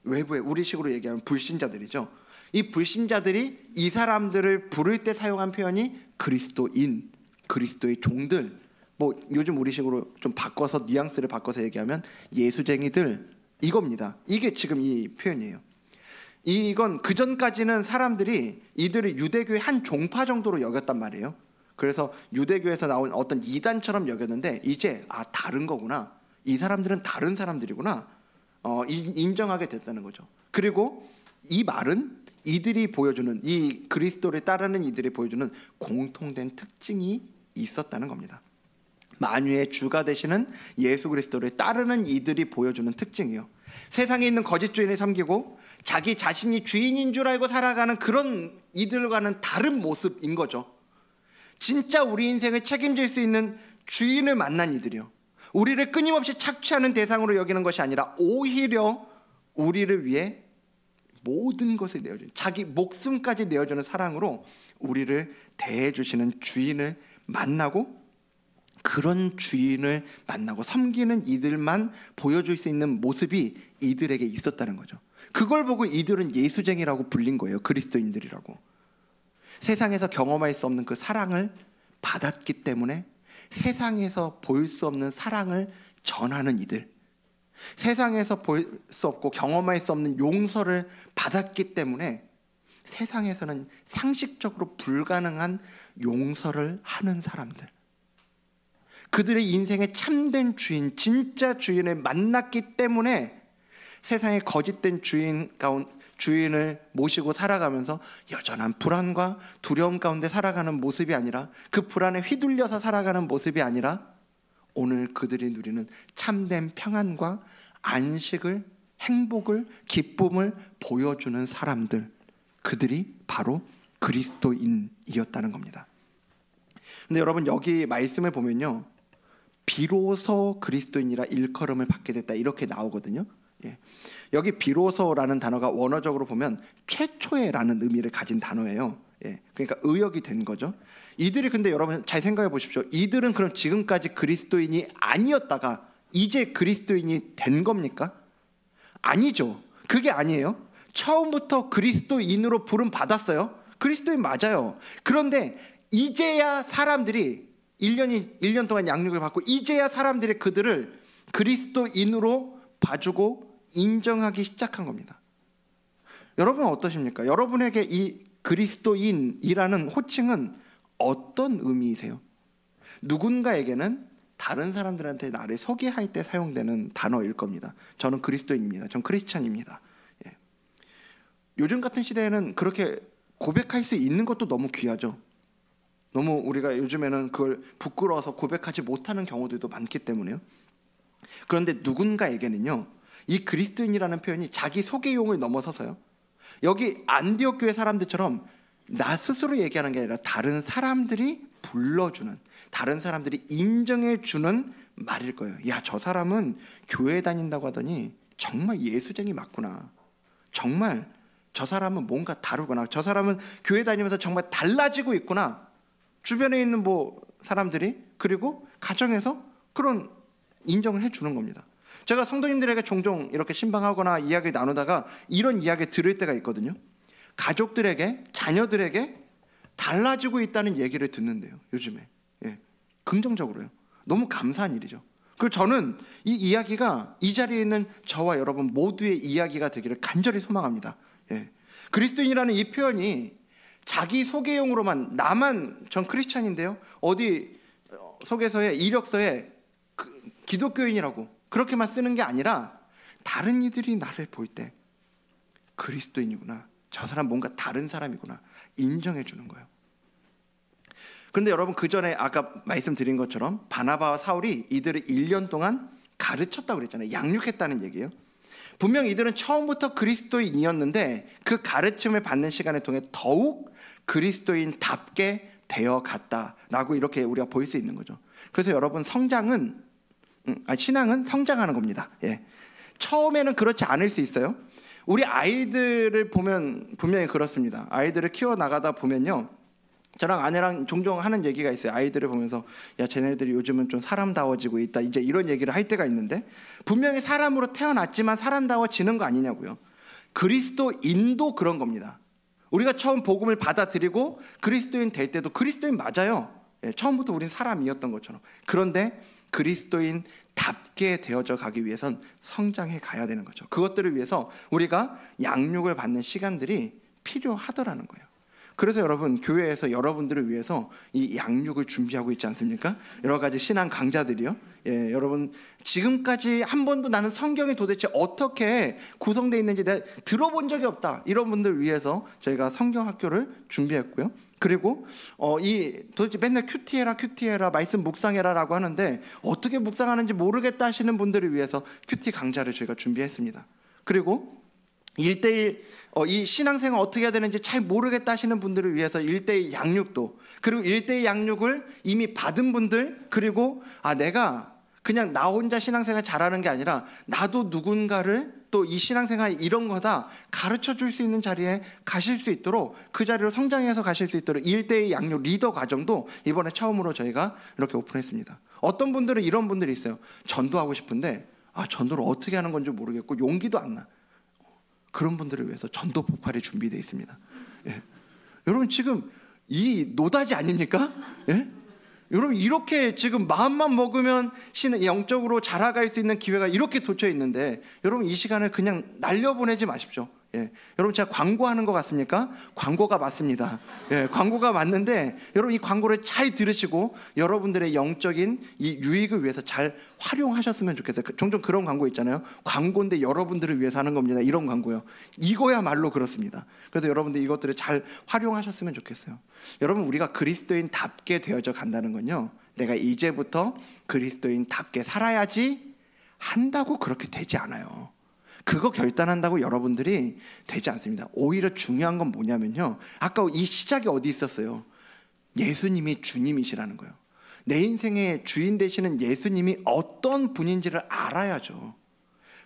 외부에 우리식으로 얘기하면 불신자들이죠. 이 불신자들이 이 사람들을 부를 때 사용한 표현이 그리스도인, 그리스도의 종들, 뭐 요즘 우리식으로 좀 바꿔서 뉘앙스를 바꿔서 얘기하면 예수쟁이들, 이겁니다. 이게 지금 이 표현이에요. 이건 그전까지는 사람들이 이들을 유대교의 한 종파 정도로 여겼단 말이에요. 그래서 유대교에서 나온 어떤 이단처럼 여겼는데 이제 다른 거구나, 이 사람들은 다른 사람들이구나, 인정하게 됐다는 거죠. 그리고 이 말은 이들이 보여주는, 이 그리스도를 따르는 이들이 보여주는 공통된 특징이 있었다는 겁니다. 만유의 주가 되시는 예수 그리스도를 따르는 이들이 보여주는 특징이요. 세상에 있는 거짓 주인을 섬기고 자기 자신이 주인인 줄 알고 살아가는 그런 이들과는 다른 모습인 거죠. 진짜 우리 인생을 책임질 수 있는 주인을 만난 이들이요. 우리를 끊임없이 착취하는 대상으로 여기는 것이 아니라 오히려 우리를 위해 모든 것을 내어주는, 자기 목숨까지 내어주는 사랑으로 우리를 대해주시는 주인을 만나고, 그런 주인을 만나고 섬기는 이들만 보여줄 수 있는 모습이 이들에게 있었다는 거죠. 그걸 보고 이들은 예수쟁이라고 불린 거예요. 그리스도인들이라고. 세상에서 경험할 수 없는 그 사랑을 받았기 때문에 세상에서 볼 수 없는 사랑을 전하는 이들, 세상에서 볼 수 없고 경험할 수 없는 용서를 받았기 때문에 세상에서는 상식적으로 불가능한 용서를 하는 사람들, 그들의 인생의 참된 주인, 진짜 주인을 만났기 때문에 세상의 거짓된 주인을 모시고 살아가면서 여전한 불안과 두려움 가운데 살아가는 모습이 아니라, 그 불안에 휘둘려서 살아가는 모습이 아니라 오늘 그들이 누리는 참된 평안과 안식을, 행복을, 기쁨을 보여주는 사람들, 그들이 바로 그리스도인이었다는 겁니다. 근데 여러분 여기 말씀을 보면요, 비로소 그리스도인이라 일컬음을 받게 됐다 이렇게 나오거든요. 예. 여기 비로소라는 단어가 원어적으로 보면 최초에라는 의미를 가진 단어예요. 예. 그러니까 의역이 된 거죠. 이들이, 근데 여러분 잘 생각해 보십시오. 이들은 그럼 지금까지 그리스도인이 아니었다가 이제 그리스도인이 된 겁니까? 아니죠. 그게 아니에요. 처음부터 그리스도인으로 부름 받았어요. 그리스도인 맞아요. 그런데 이제야 사람들이 1년 동안 양육을 받고 이제야 사람들이 그들을 그리스도인으로 봐주고 인정하기 시작한 겁니다. 여러분은 어떠십니까? 여러분에게 이 그리스도인이라는 호칭은 어떤 의미이세요? 누군가에게는 다른 사람들한테 나를 소개할 때 사용되는 단어일 겁니다. 저는 그리스도인입니다. 저는 크리스찬입니다. 예. 요즘 같은 시대에는 그렇게 고백할 수 있는 것도 너무 귀하죠. 너무 우리가 요즘에는 그걸 부끄러워서 고백하지 못하는 경우들도 많기 때문에요. 그런데 누군가에게는요, 이 그리스도인이라는 표현이 자기 소개용을 넘어서서요, 여기 안디옥 교회 사람들처럼 나 스스로 얘기하는 게 아니라 다른 사람들이 불러주는, 다른 사람들이 인정해주는 말일 거예요. 야, 저 사람은 교회 다닌다고 하더니 정말 예수쟁이 맞구나, 정말 저 사람은 뭔가 다르구나, 저 사람은 교회 다니면서 정말 달라지고 있구나, 주변에 있는 뭐 사람들이, 그리고 가정에서 그런 인정을 해주는 겁니다. 제가 성도님들에게 종종 이렇게 신방하거나 이야기를 나누다가 이런 이야기 들을 때가 있거든요. 가족들에게, 자녀들에게 달라지고 있다는 얘기를 듣는데요, 요즘에. 예, 긍정적으로요. 너무 감사한 일이죠. 그리고 저는 이 이야기가 이 자리에 있는 저와 여러분 모두의 이야기가 되기를 간절히 소망합니다. 예. 그리스도인이라는 이 표현이 자기 소개용으로만, 나만 전 크리스찬인데요, 어디 소개서에, 이력서에 기독교인이라고 그렇게만 쓰는 게 아니라 다른 이들이 나를 볼 때 그리스도인이구나, 저 사람 뭔가 다른 사람이구나 인정해 주는 거예요. 그런데 여러분, 그 전에 아까 말씀드린 것처럼 바나바와 사울이 이들을 1년 동안 가르쳤다고 그랬잖아요. 양육했다는 얘기예요. 분명 이들은 처음부터 그리스도인이었는데 그 가르침을 받는 시간을 통해 더욱 그리스도인답게 되어갔다라고 이렇게 우리가 볼 수 있는 거죠. 그래서 여러분, 신앙은 성장하는 겁니다. 예. 처음에는 그렇지 않을 수 있어요. 우리 아이들을 보면 분명히 그렇습니다. 아이들을 키워나가다 보면요, 저랑 아내랑 종종 하는 얘기가 있어요. 아이들을 보면서, 야, 쟤네들이 요즘은 좀 사람다워지고 있다, 이제 이런 얘기를 할 때가 있는데, 분명히 사람으로 태어났지만 사람다워지는 거 아니냐고요. 그리스도인도 그런 겁니다. 우리가 처음 복음을 받아들이고 그리스도인 될 때도 그리스도인 맞아요. 예, 처음부터 우린 사람이었던 것처럼. 그런데 그리스도인답게 되어져 가기 위해선 성장해 가야 되는 거죠. 그것들을 위해서 우리가 양육을 받는 시간들이 필요하더라는 거예요. 그래서 여러분, 교회에서 여러분들을 위해서 이 양육을 준비하고 있지 않습니까? 여러 가지 신앙 강좌들이요. 예, 여러분, 지금까지 한 번도 나는 성경이 도대체 어떻게 구성되어 있는지 내가 들어본 적이 없다, 이런 분들을 위해서 저희가 성경 학교를 준비했고요. 그리고 도대체 맨날 큐티해라 말씀 묵상해라라고 하는데 어떻게 묵상하는지 모르겠다 하시는 분들을 위해서 큐티 강좌를 저희가 준비했습니다. 그리고 1:1 이 신앙생활 어떻게 해야 되는지 잘 모르겠다 하시는 분들을 위해서 1:1 양육도, 그리고 1:1 양육을 이미 받은 분들, 그리고 내가 그냥 나 혼자 신앙생활 잘하는 게 아니라 나도 누군가를 또 이 신앙생활 이런 거다 가르쳐 줄 수 있는 자리에 가실 수 있도록, 그 자리로 성장해서 가실 수 있도록 1:1 양육 리더 과정도 이번에 처음으로 저희가 이렇게 오픈했습니다. 어떤 분들은 이런 분들이 있어요. 전도하고 싶은데 전도를 어떻게 하는 건지 모르겠고 용기도 안 나. 그런 분들을 위해서 전도 폭발이 준비되어 있습니다. 예. 여러분, 지금 이 노다지 아닙니까? 예? 여러분, 이렇게 지금 마음만 먹으면 영적으로 자라갈 수 있는 기회가 이렇게 돋쳐 있는데, 여러분, 이 시간을 그냥 날려보내지 마십시오. 예. 여러분, 제가 광고하는 것 같습니까? 광고가 맞습니다. 예, 광고가 맞는데 여러분, 이 광고를 잘 들으시고 여러분들의 영적인 이 유익을 위해서 잘 활용하셨으면 좋겠어요. 종종 그런 광고 있잖아요. 광고인데 여러분들을 위해서 하는 겁니다, 이런 광고요. 이거야말로 그렇습니다. 그래서 여러분들 이것들을 잘 활용하셨으면 좋겠어요. 여러분, 우리가 그리스도인답게 되어져 간다는 건요, 내가 이제부터 그리스도인답게 살아야지 한다고 그렇게 되지 않아요. 그거 결단한다고 여러분들이 되지 않습니다. 오히려 중요한 건 뭐냐면요, 아까 이 시작이 어디 있었어요? 예수님이 주님이시라는 거예요. 내 인생의 주인 되시는 예수님이 어떤 분인지를 알아야죠.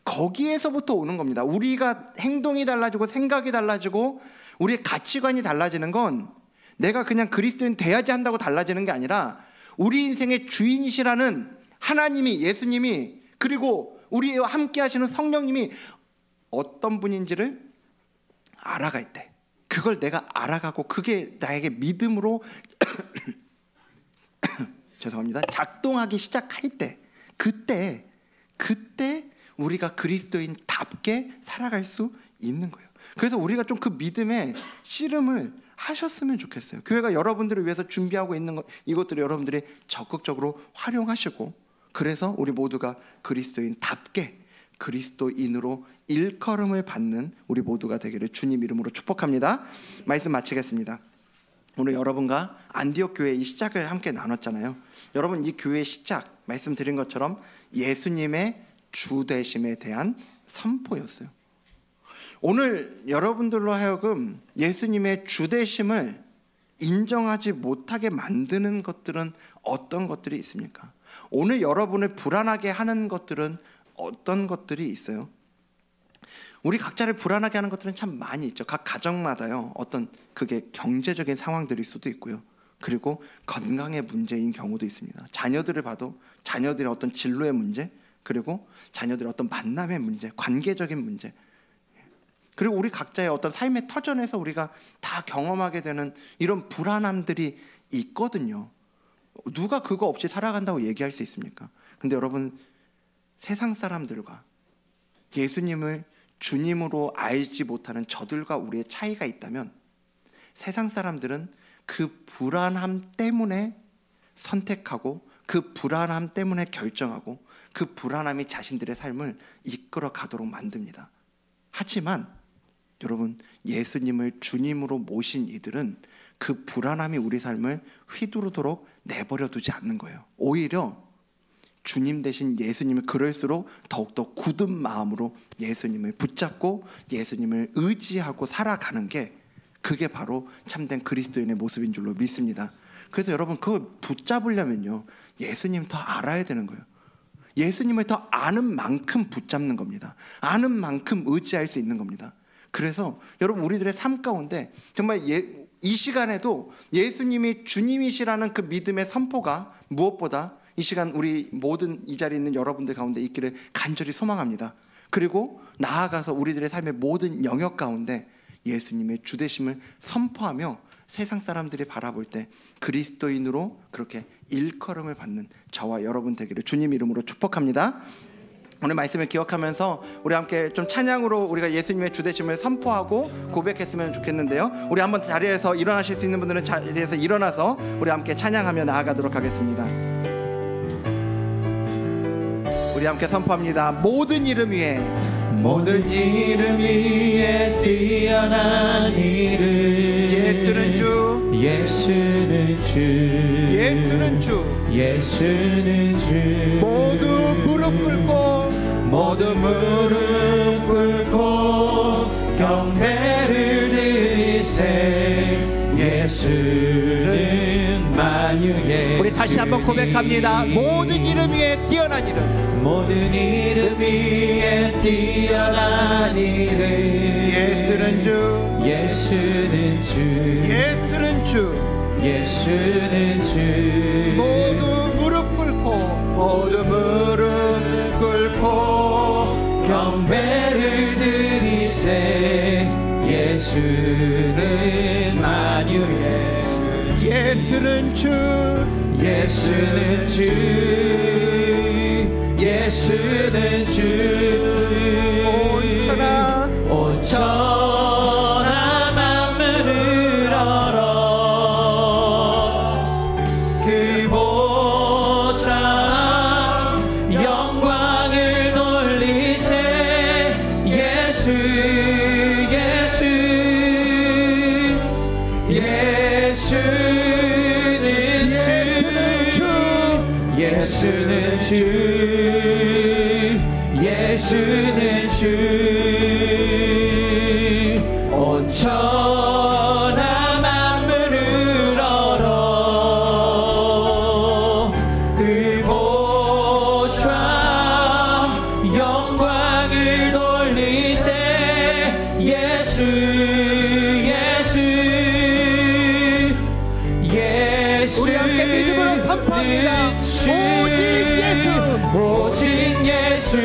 거기에서부터 오는 겁니다. 우리가 행동이 달라지고 생각이 달라지고 우리의 가치관이 달라지는 건 내가 그냥 그리스도인 돼야지 한다고 달라지는 게 아니라 우리 인생의 주인이시라는 하나님이, 예수님이, 그리고 우리와 함께 하시는 성령님이 어떤 분인지를 알아갈 때, 그걸 내가 알아가고 그게 나에게 믿음으로 죄송합니다, 작동하기 시작할 때, 그때 우리가 그리스도인답게 살아갈 수 있는 거예요. 그래서 우리가 좀 그 믿음의 씨름을 하셨으면 좋겠어요. 교회가 여러분들을 위해서 준비하고 있는 것, 이것들을 여러분들이 적극적으로 활용하시고, 그래서 우리 모두가 그리스도인답게 그리스도인으로 일컬음을 받는 우리 모두가 되기를 주님 이름으로 축복합니다. 말씀 마치겠습니다. 오늘 여러분과 안디옥 교회 이 시작을 함께 나눴잖아요. 여러분, 이 교회의 시작, 말씀드린 것처럼 예수님의 주되심에 대한 선포였어요. 오늘 여러분들로 하여금 예수님의 주되심을 인정하지 못하게 만드는 것들은 어떤 것들이 있습니까? 오늘 여러분을 불안하게 하는 것들은 어떤 것들이 있어요? 우리 각자를 불안하게 하는 것들은 참 많이 있죠. 각 가정마다요, 어떤 그게 경제적인 상황들일 수도 있고요, 그리고 건강의 문제인 경우도 있습니다. 자녀들을 봐도 자녀들의 어떤 진로의 문제, 그리고 자녀들의 어떤 만남의 문제, 관계적인 문제, 그리고 우리 각자의 어떤 삶의 터전에서 우리가 다 경험하게 되는 이런 불안함들이 있거든요. 누가 그거 없이 살아간다고 얘기할 수 있습니까? 근데 여러분, 세상 사람들과 예수님을 주님으로 알지 못하는 저들과 우리의 차이가 있다면, 세상 사람들은 그 불안함 때문에 선택하고, 그 불안함 때문에 결정하고, 그 불안함이 자신들의 삶을 이끌어 가도록 만듭니다. 하지만 여러분, 예수님을 주님으로 모신 이들은 그 불안함이 우리 삶을 휘두르도록 내버려 두지 않는 거예요. 오히려 주님 대신 예수님을 그럴수록 더욱더 굳은 마음으로 예수님을 붙잡고 예수님을 의지하고 살아가는 게, 그게 바로 참된 그리스도인의 모습인 줄로 믿습니다. 그래서 여러분, 그걸 붙잡으려면요, 예수님 더 알아야 되는 거예요. 예수님을 더 아는 만큼 붙잡는 겁니다. 아는 만큼 의지할 수 있는 겁니다. 그래서 여러분, 우리들의 삶 가운데 정말 이 시간에도 예수님이 주님이시라는 그 믿음의 선포가 무엇보다 이 시간 우리 모든 이 자리에 있는 여러분들 가운데 있기를 간절히 소망합니다. 그리고 나아가서 우리들의 삶의 모든 영역 가운데 예수님의 주되심을 선포하며 세상 사람들이 바라볼 때 그리스도인으로 그렇게 일컬음을 받는 저와 여러분 되기를 주님 이름으로 축복합니다. 오늘 말씀을 기억하면서 우리 함께 좀 찬양으로 우리가 예수님의 주되심을 선포하고 고백했으면 좋겠는데요. 우리 한번 자리에서 일어나실 수 있는 분들은 자리에서 일어나서 우리 함께 찬양하며 나아가도록 하겠습니다. 우리 함께 선포합니다. 모든 이름 위에, 모든 이름 위에 뛰어난 이름, 예수는 주, 예수는 주, 예수는 주, 예수는 주. 모두 무릎 꿇고, 모두 무릎 꿇고 경배를 드리세. 예수는 만유의 우리 다시 한번 고백합니다. 모든 이름 위에 뛰어난 이름, 모든 이름 위에 뛰어난 이름, 예수는 주, 예수는 주, 예수는 주, 예수는 주. 모두 무릎 꿇고, 모두 무릎 꿇고 경배를 드리세. 예수는 만유의 주, 예수는 주, 예수는 주, 예수는 주. 온 천하, 온 천하 만물을 얼어 그 보좌 영광을 돌리세. 예수, 예수, 예수는 주, 예수는 주, 예수는 주. 온 천하 만물을 얼어 그 보좌 영광을 돌리세. 예수, 예수, 예수. 우리 함께 믿음으로 선포합니다. 오직 예수, 오직 예수,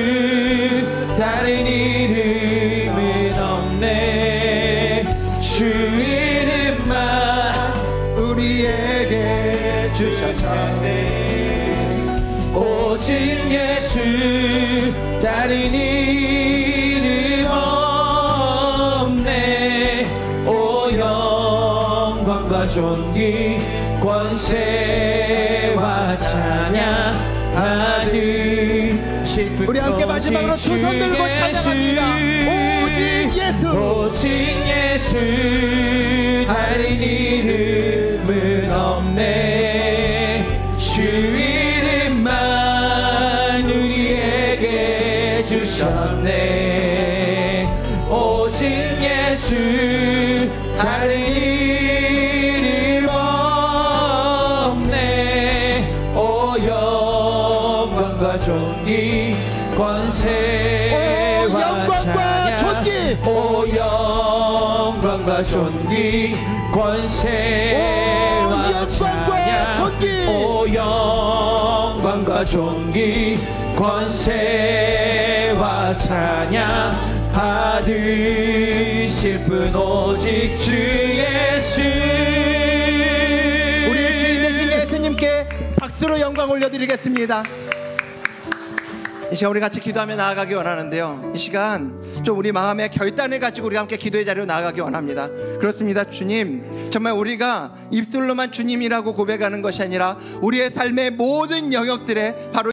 다른 이름은 없네. 주 이름만 우리에게 주셨네. 오직 예수, 다른 이름 없네. 오 영광과 존귀 권세와 찬양 받으실 우리 함께 마지막으로 두 손 들고 찬양합니다. 오직 예수, 오직 예수, 다른 이름은 없네. 주 이름만 우리에게 주셨네. 오직 예수, 다른 이름 없네. 오 영광과 존귀 권세와 영광과 존귀, 오 영광과 존귀 권세와 영광과 영광과 존귀 권세와 찬양 받으실 분 오직 주 예수. 우리의 주인 되신 예수님께 박수로 영광 올려드리겠습니다. 이 시간 우리 같이 기도하며 나아가기 원하는데요, 이 시간 좀 우리 마음의 결단을 가지고 우리 함께 기도의 자리로 나아가기 원합니다. 그렇습니다. 주님, 정말 우리가 입술로만 주님이라고 고백하는 것이 아니라 우리의 삶의 모든 영역들에 바로